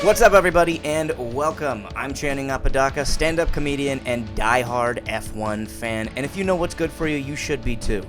What's up, everybody, and welcome. I'm Channing Apodaca, stand-up comedian and die-hard F1 fan, and if you know what's good for you, you should be too.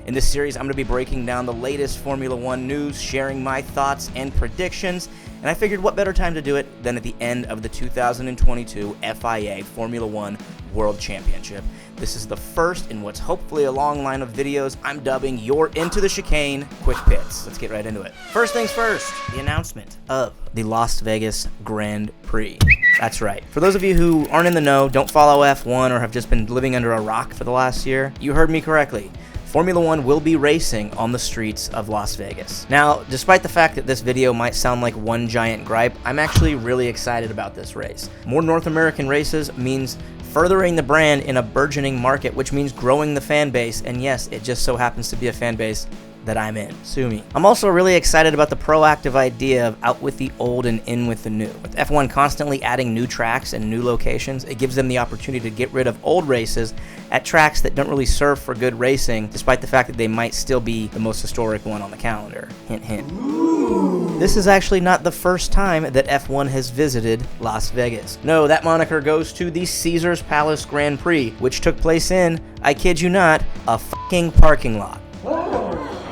In this series, I'm going to be breaking down the latest Formula One news, sharing my thoughts and predictions, and I figured what better time to do it than at the end of the 2022 FIA Formula One World Championship. This is the first in what's hopefully a long line of videos I'm dubbing your Into the Chicane Quick Pits. Let's get right into it. First things first, the announcement of the Las Vegas Grand Prix. That's right. For those of you who aren't in the know, don't follow F1, or have just been living under a rock for the last year, you heard me correctly. Formula One will be racing on the streets of Las Vegas. Now, despite the fact that this video might sound like one giant gripe, I'm actually really excited about this race. More North American races means furthering the brand in a burgeoning market, which means growing the fan base, and yes, it just so happens to be a fan base that I'm in. Sue me. I'm also really excited about the proactive idea of out with the old and in with the new. With F1 constantly adding new tracks and new locations, it gives them the opportunity to get rid of old races at tracks that don't really serve for good racing, despite the fact that they might still be the most historic one on the calendar. Hint, hint. Ooh. This is actually not the first time that F1 has visited Las Vegas. No, that moniker goes to the Caesars Palace Grand Prix, which took place in, I kid you not, a fucking parking lot.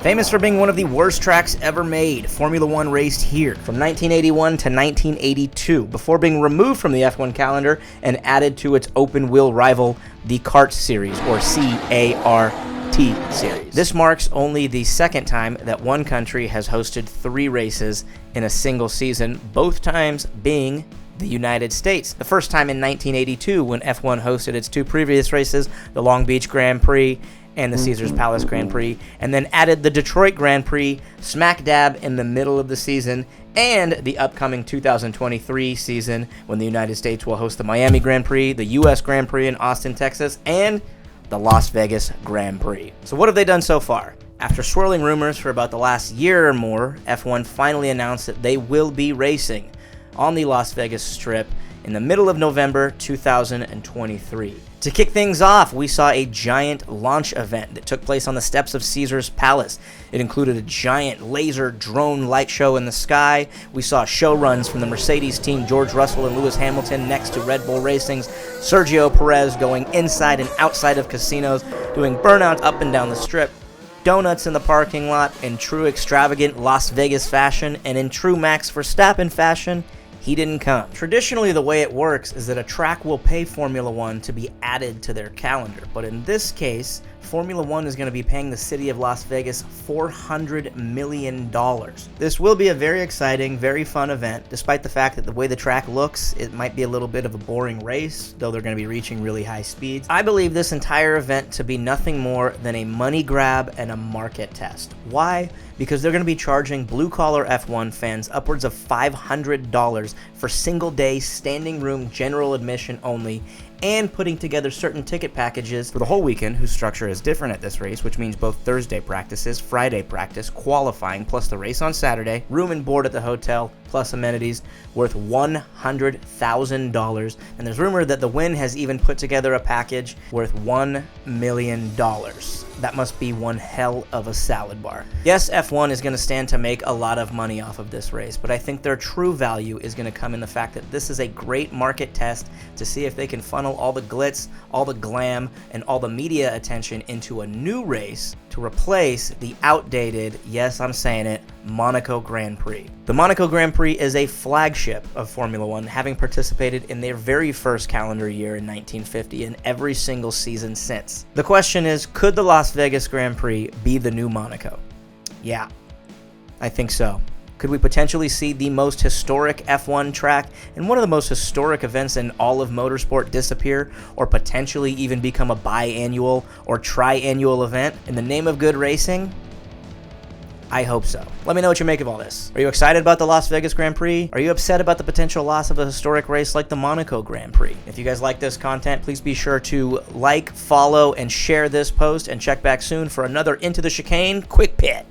Famous for being one of the worst tracks ever made, Formula One raced here from 1981 to 1982, before being removed from the F1 calendar and added to its open-wheel rival, the CART Series, or C-A-R-T Series. This marks only the second time that one country has hosted 3 races in a single season, both times being the United States. The first time in 1982, when F1 hosted its 2 previous races, the Long Beach Grand Prix and the Caesars Palace Grand Prix, and then added the Detroit Grand Prix smack dab in the middle of the season, and the upcoming 2023 season when the United States will host the Miami Grand Prix, the US Grand Prix in Austin, Texas, and the Las Vegas Grand Prix. So what have they done so far? After swirling rumors for about the last year or more, F1 finally announced that they will be racing on the Las Vegas Strip in the middle of November 2023. To kick things off, we saw a giant launch event that took place on the steps of Caesars Palace. It included a giant laser drone light show in the sky. We saw show runs from the Mercedes team, George Russell and Lewis Hamilton, next to Red Bull Racing's Sergio Perez, going inside and outside of casinos, doing burnouts up and down the strip, donuts in the parking lot in true extravagant Las Vegas fashion, and in true Max Verstappen fashion, he didn't come. Traditionally, the way it works is that a track will pay Formula One to be added to their calendar, but in this case, Formula One is going to be paying the city of Las Vegas $400 million. This will be a very exciting, very fun event, despite the fact that the way the track looks, it might be a little bit of a boring race, though they're going to be reaching really high speeds. I believe this entire event to be nothing more than a money grab and a market test. Why? Because they're going to be charging blue-collar F1 fans upwards of $500 for single-day standing room general admission only, and putting together certain ticket packages for the whole weekend, whose structure is different at this race, which means both Thursday practices, Friday practice, qualifying, plus the race on Saturday, room and board at the hotel, plus amenities, worth $100,000. And there's rumor that the Wynn has even put together a package worth $1 million. That must be one hell of a salad bar. Yes, F1 is going to stand to make a lot of money off of this race, but I think their true value is going to come in the fact that this is a great market test to see if they can funnel all the glitz, all the glam, and all the media attention into a new race to replace the outdated, yes, I'm saying it, Monaco Grand Prix. The Monaco Grand Prix is a flagship of Formula One, having participated in their very first calendar year in 1950 and every single season since. The question is, could the Las Vegas Grand Prix be the new Monaco? Yeah, I think so. Could we potentially see the most historic F1 track and one of the most historic events in all of motorsport disappear, or potentially even become a biannual or triannual event in the name of good racing? I hope so. Let me know what you make of all this. Are you excited about the Las Vegas Grand Prix? Are you upset about the potential loss of a historic race like the Monaco Grand Prix? If you guys like this content, please be sure to like, follow, and share this post, and check back soon for another Into the Chicane Quick Pit.